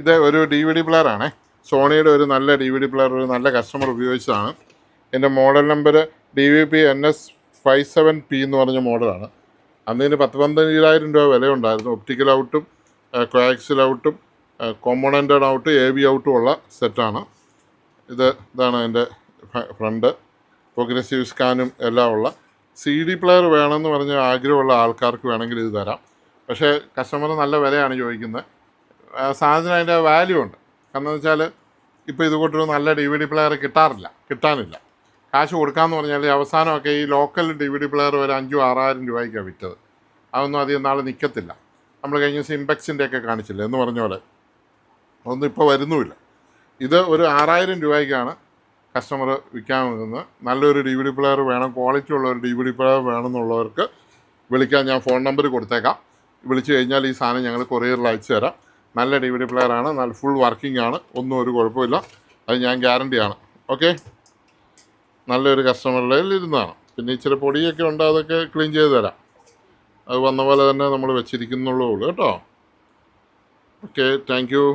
ഇത് ഒരു DVD player ആണേ. സോണിയുടെ ഒരു നല്ല DVD പ്ലെയർ ഒരു നല്ല കസ്റ്റമർ ഉപയോഗിച്ചതാണ്. എൻ്റെ മോഡൽ നമ്പർ DVP NS57P എന്ന് പറഞ്ഞ മോഡലാണ്. അന്നിന് 10-15,000 രൂപ വിലയുണ്ടായിരുന്നു. ഒപ്റ്റിക്കൽ ഔട്ടും കോയാക്സിൽ ഔട്ടും കോമ്പണൻറ്റഡ് ഔട്ട് AV ഔട്ടും ഉള്ള സെറ്റാണ്. ഇതാണ് എൻ്റെ ഫ്രണ്ട്. പ്രോഗ്രസീവ് സ്കാനും എല്ലാം ഉള്ള CD പ്ലെയർ വേണമെന്ന് പറഞ്ഞ ആഗ്രഹമുള്ള ആൾക്കാർക്ക് വേണമെങ്കിൽ ഇത് തരാം. പക്ഷേ കസ്റ്റമർ നല്ല വിലയാണ് ചോദിക്കുന്നത്. സാധനത്തിന് അതിൻ്റെ വാല്യൂ ഉണ്ട്. കാരണം എന്ന് വെച്ചാൽ ഇപ്പോൾ ഇത് കൊണ്ടൊരു നല്ല DVD പ്ലെയർ കിട്ടാനില്ല. കാശ് കൊടുക്കാമെന്ന് പറഞ്ഞാൽ അവസാനമൊക്കെ ഈ ലോക്കൽ DVD പ്ലെയർ ഒരു 5,000-6,000 രൂപയ്ക്കാണ് വിറ്റത്. അതൊന്നും അധികം നാൾ നിൽക്കത്തില്ല. നമ്മൾ കഴിഞ്ഞ ദിവസം ഇമ്പെക്സിൻ്റെ ഒക്കെ കാണിച്ചില്ല എന്ന് പറഞ്ഞ പോലെ ഒന്നും ഇപ്പോൾ വരുന്നുമില്ല. ഇത് ഒരു 6,000 രൂപയ്ക്കാണ് കസ്റ്റമർ വിൽക്കാൻ വെക്കുന്നത്. നല്ലൊരു DVD പ്ലെയർ വേണം, ക്വാളിറ്റി ഉള്ള ഒരു DVD പ്ലെയർ വേണമെന്നുള്ളവർക്ക് വിളിക്കാൻ ഞാൻ ഫോൺ നമ്പർ കൊടുത്തേക്കാം. വിളിച്ചു കഴിഞ്ഞാൽ ഈ സാധനം ഞങ്ങൾ കൊറിയറിൽ അയച്ചു തരാം. നല്ല DVD പ്ലെയർ ആണ്, നല്ല ഫുൾ വർക്കിംഗ് ആണ്, ഒന്നും ഒരു കുഴപ്പമില്ല. അത് ഞാൻ ഗ്യാരണ്ടിയാണ്. ഓക്കെ, നല്ലൊരു കസ്റ്റമറുടെ ഇരുന്നതാണ്. പിന്നെ ഇച്ചിരി പൊടിയൊക്കെ ഉണ്ട്, അതൊക്കെ ക്ലീൻ ചെയ്ത് തരാം. അത് വന്ന പോലെ തന്നെ നമ്മൾ വെച്ചിരിക്കുന്നുള്ളൂ കേട്ടോ. Okay, thank you.